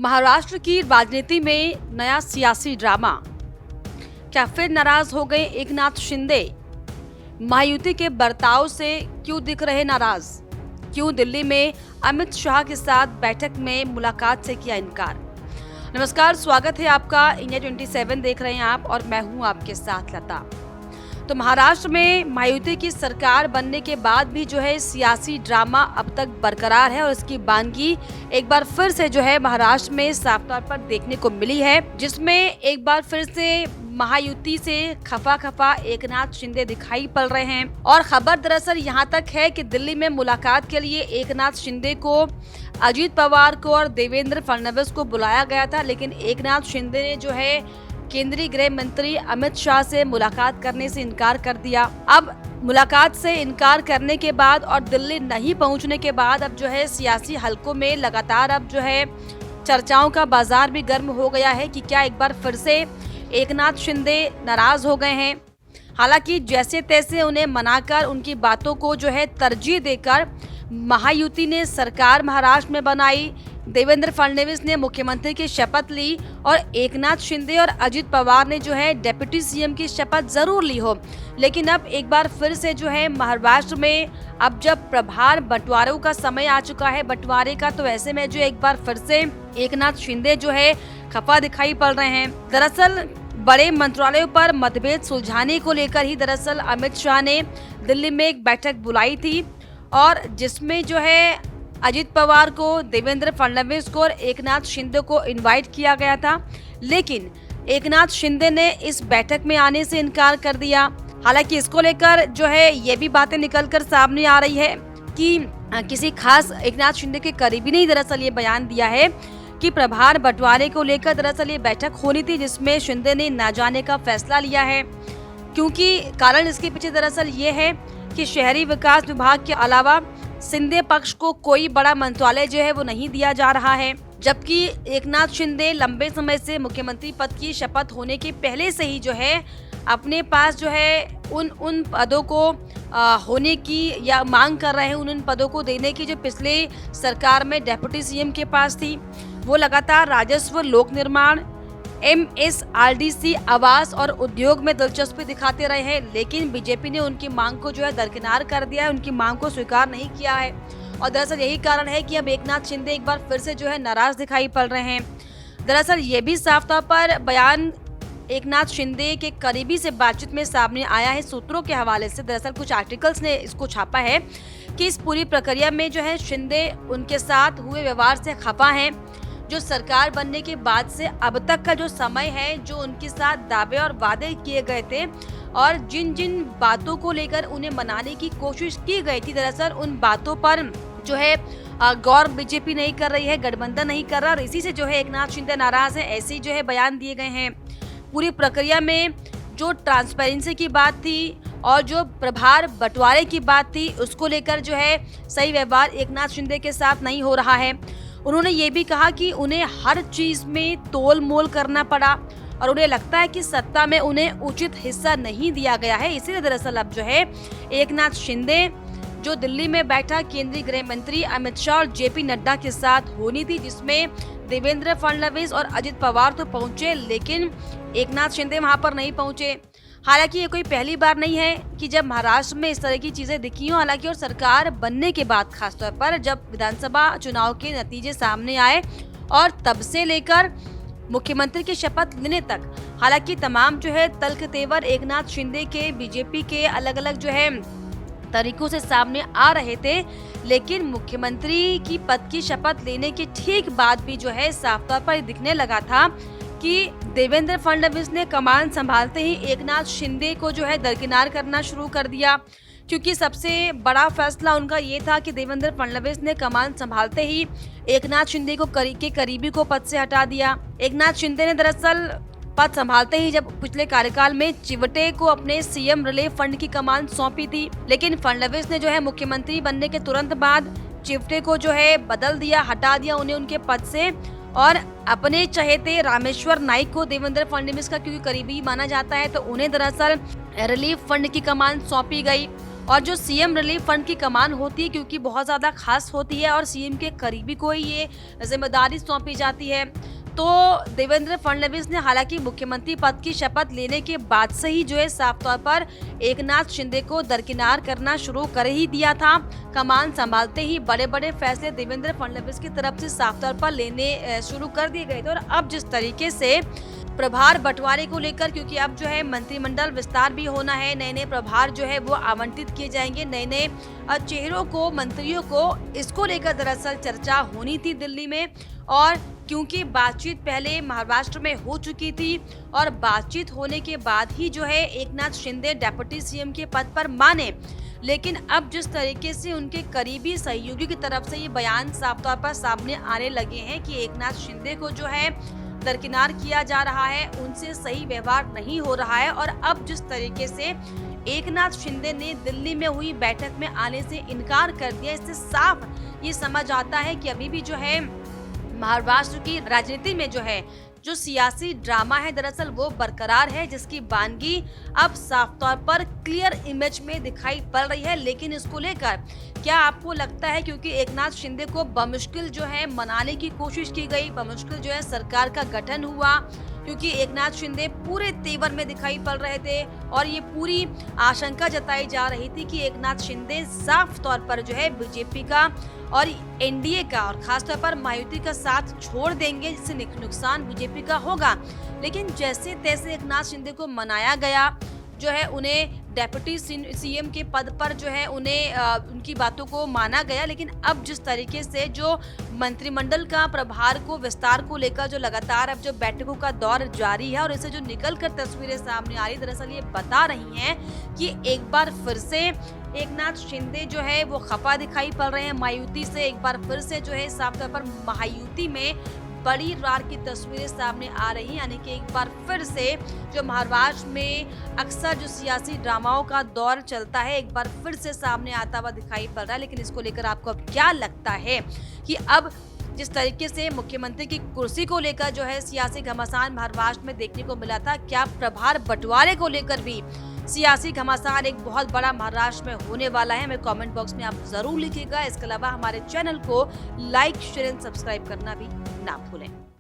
महाराष्ट्र की राजनीति में नया सियासी ड्रामा। क्या फिर नाराज हो गए एकनाथ शिंदे? महायुति के बर्ताव से क्यों दिख रहे नाराज? क्यों दिल्ली में अमित शाह के साथ बैठक में मुलाकात से किया इनकार? नमस्कार, स्वागत है आपका। इंडिया 27 देख रहे हैं आप और मैं हूं आपके साथ लता। तो महाराष्ट्र में महायुति की सरकार बनने के बाद भी जो है सियासी ड्रामा अब तक बरकरार है और इसकी बानगी एक बार फिर से जो है महाराष्ट्र में साफ तौर पर देखने को मिली है, जिसमें एक बार फिर से महायुति से खफा एकनाथ शिंदे दिखाई पड़ रहे हैं। और खबर दरअसल यहाँ तक है कि दिल्ली में मुलाकात के लिए एकनाथ शिंदे को अजीत पवार को और देवेंद्र फडणवीस को बुलाया गया था, लेकिन एकनाथ शिंदे ने जो है केंद्रीय गृह मंत्री अमित शाह से मुलाकात करने से इनकार कर दिया। अब मुलाकात से इनकार करने के बाद और दिल्ली नहीं पहुंचने के बाद अब जो है सियासी हलकों में लगातार अब जो है चर्चाओं का बाजार भी गर्म हो गया है कि क्या एक बार फिर से एकनाथ शिंदे नाराज हो गए हैं। हालांकि जैसे तैसे उन्हें मनाकर उनकी बातों को जो है तरजीह देकर महायुति ने सरकार महाराष्ट्र में बनाई। देवेंद्र फडणवीस ने मुख्यमंत्री की शपथ ली और एकनाथ शिंदे और अजीत पवार ने जो है डिप्टी सीएम की शपथ जरूर ली हो, लेकिन अब एक बार फिर से जो है महाराष्ट्र में अब जब प्रभार बंटवारों का समय आ चुका है बंटवारे का, तो ऐसे में जो एक बार फिर से एकनाथ शिंदे जो है खफा दिखाई पड़ रहे हैं। दरअसल बड़े मंत्रालयों पर मतभेद सुलझाने को लेकर ही दरअसल अमित शाह ने दिल्ली में एक बैठक बुलाई थी और जिसमें जो है अजीत पवार को, देवेंद्र फडणवीस को और एकनाथ शिंदे को इनवाइट किया गया था, लेकिन एकनाथ शिंदे ने इस बैठक में आने से इनकार कर दिया। हालांकि इसको लेकर जो है ये भी बातें निकलकर सामने आ रही है कि किसी खास एकनाथ शिंदे के करीबी ने दरअसल ये बयान दिया है कि प्रभार बंटवारे को लेकर दरअसल ये बैठक होनी थी, जिसमें शिंदे ने ना जाने का फैसला लिया है, क्योंकि कारण इसके पीछे दरअसल ये है कि शहरी विकास विभाग के अलावा शिंदे पक्ष को कोई बड़ा मंत्रालय जो है वो नहीं दिया जा रहा है, जबकि एकनाथ शिंदे लंबे समय से मुख्यमंत्री पद की शपथ होने के पहले से ही जो है अपने पास जो है उन पदों को होने की या मांग कर रहे हैं, उन पदों को देने की जो पिछले सरकार में डिप्टी सीएम के पास थी। वो लगातार राजस्व, लोक निर्माण, MSRDC, आवास और उद्योग में दिलचस्पी दिखाते रहे हैं, लेकिन बीजेपी ने उनकी मांग को जो है दरकिनार कर दिया है, उनकी मांग को स्वीकार नहीं किया है। और दरअसल यही कारण है कि अब एकनाथ शिंदे एक बार फिर से जो है नाराज दिखाई पड़ रहे हैं। दरअसल ये भी साफ तौर पर बयान एकनाथ शिंदे के करीबी से बातचीत में सामने आया है। सूत्रों के हवाले से दरअसल कुछ आर्टिकल्स ने इसको छापा है कि इस पूरी प्रक्रिया में जो है शिंदे उनके साथ हुए व्यवहार से खफा हैं। जो सरकार बनने के बाद से अब तक का जो समय है, जो उनके साथ दावे और वादे किए गए थे और जिन जिन बातों को लेकर उन्हें मनाने की कोशिश की गई थी, दरअसल उन बातों पर जो है गौर बीजेपी नहीं कर रही है, गठबंधन नहीं कर रहा और इसी से जो है एकनाथ शिंदे नाराज है। ऐसे ही जो है बयान दिए गए हैं। पूरी प्रक्रिया में जो ट्रांसपेरेंसी की बात थी और जो प्रभार बंटवारे की बात थी, उसको लेकर जो है सही व्यवहार एकनाथ शिंदे के साथ नहीं हो रहा है। उन्होंने ये भी कहा कि उन्हें हर चीज में तोल मोल करना पड़ा और उन्हें लगता है कि सत्ता में उन्हें उचित हिस्सा नहीं दिया गया है। इसीलिए दरअसल अब जो है एकनाथ शिंदे जो दिल्ली में बैठा केंद्रीय गृह मंत्री अमित शाह और JP नड्डा के साथ होनी थी, जिसमें देवेंद्र फडणवीस और अजित पवार तो पहुंचे, लेकिन एकनाथ शिंदे वहां पर नहीं पहुंचे। हालांकि ये कोई पहली बार नहीं है कि जब महाराष्ट्र में इस तरह की चीजें दिखी हो। हालांकि और सरकार बनने के बाद खासतौर पर जब विधानसभा चुनाव के नतीजे सामने आए और तब से लेकर मुख्यमंत्री की शपथ लेने तक, हालांकि तमाम जो है तल्ख तेवर एकनाथ शिंदे के, बीजेपी के अलग अलग जो है तरीकों से सामने आ रहे थे, लेकिन मुख्यमंत्री की पद की शपथ लेने के ठीक बाद भी जो है साफ तौर पर दिखने लगा था कि देवेंद्र फडणवीस ने कमान संभालते ही एकनाथ शिंदे को जो है दरकिनार करना शुरू कर दिया, क्योंकि सबसे बड़ा फैसला उनका ये था कि देवेंद्र फडणवीस ने कमान संभालते ही एकनाथ शिंदे को करीबी को पद से हटा दिया। एकनाथ शिंदे ने दरअसल पद संभालते ही जब पिछले कार्यकाल में चिवटे को अपने सीएम रिलीफ फंड की कमान सौंपी थी, लेकिन फडणवीस ने जो है मुख्यमंत्री बनने के तुरंत बाद चिवटे को जो है बदल दिया, हटा दिया उन्हें उनके पद से और अपने चहेते रामेश्वर नाइक को देवेंद्र फडणवीस का क्योंकि करीबी माना जाता है, तो उन्हें दरअसल रिलीफ फंड की कमान सौंपी गई और जो सीएम रिलीफ फंड की कमान होती है, क्योंकि बहुत ज़्यादा खास होती है और सीएम के करीबी को ही ये जिम्मेदारी सौंपी जाती है, तो देवेंद्र फडणवीस ने हालांकि मुख्यमंत्री पद की शपथ लेने के बाद से ही जो है साफ तौर पर एकनाथ शिंदे को दरकिनार करना शुरू कर ही दिया था। कमान संभालते ही बड़े बड़े फैसले देवेंद्र फडणवीस की तरफ से साफ तौर पर लेने शुरू कर दिए गए थे। और अब जिस तरीके से प्रभार बंटवारे को लेकर, क्योंकि अब जो है मंत्रिमंडल विस्तार भी होना है, नए नए प्रभार जो है वो आवंटित किए जाएंगे, नए नए चेहरों को, मंत्रियों को, इसको लेकर दरअसल चर्चा होनी थी दिल्ली में। और क्योंकि बातचीत पहले महाराष्ट्र में हो चुकी थी और बातचीत होने के बाद ही जो है एकनाथ शिंदे डेप्यूटी सीएम के पद पर माने, लेकिन अब जिस तरीके से उनके करीबी सहयोगी की तरफ से ये बयान साफ तौर पर सामने आने लगे हैं कि एकनाथ शिंदे को जो है दरकिनार किया जा रहा है, उनसे सही व्यवहार नहीं हो रहा है। और अब जिस तरीके से एकनाथ शिंदे ने दिल्ली में हुई बैठक में आने से इनकार कर दिया, इससे साफ ये समझ आता है कि अभी भी जो है महाराष्ट्र की राजनीति में जो सियासी ड्रामा है दरअसल वो बरकरार है, जिसकी वानगी अब साफ तौर पर क्लियर इमेज में दिखाई पड़ रही है। लेकिन इसको लेकर क्या आपको लगता है, क्योंकि एकनाथ शिंदे को बमुश्किल जो है मनाने की कोशिश की गई, बमुश्किल जो है सरकार का गठन हुआ, क्योंकि एकनाथ शिंदे पूरे तेवर में दिखाई पड़ रहे थे और ये पूरी आशंका जताई जा रही थी कि एकनाथ शिंदे साफ तौर पर जो है बीजेपी का और एनडीए का और खासतौर पर महायुति का साथ छोड़ देंगे, जिससे नुकसान बीजेपी का होगा। लेकिन जैसे तैसे एकनाथ शिंदे को मनाया गया, जो है उन्हें डेप्यूटी सीएम के पद पर जो है उन्हें उनकी बातों को माना गया। लेकिन अब जिस तरीके से जो मंत्रिमंडल का प्रभार को विस्तार को लेकर जो लगातार अब जो बैठकों का दौर जारी है और इसे जो निकल कर तस्वीरें सामने आ रही, दरअसल ये बता रही हैं कि एक बार फिर से एकनाथ शिंदे जो है वो खफा दिखाई पड़ रहे हैं महायुति से। एक बार फिर से जो है साफ तौर पर महायुति में बड़ी रार की तस्वीरें सामने आ रही हैं, यानी कि एक बार फिर से जो महाराष्ट्र में अक्सर जो सियासी ड्रामाओं का दौर चलता है, एक बार फिर से सामने आता हुआ दिखाई पड़ रहा है। लेकिन इसको लेकर आपको अब क्या लगता है कि अब जिस तरीके से मुख्यमंत्री की कुर्सी को लेकर जो है सियासी घमासान महाराष्ट्र में देखने को मिला था, क्या प्रभार बंटवारे को लेकर भी सियासी घमासान एक बहुत बड़ा महाराष्ट्र में होने वाला है? हमें कमेंट बॉक्स में आप जरूर लिखिएगा। इसके अलावा हमारे चैनल को लाइक, शेयर एंड सब्सक्राइब करना भी ना भूलें।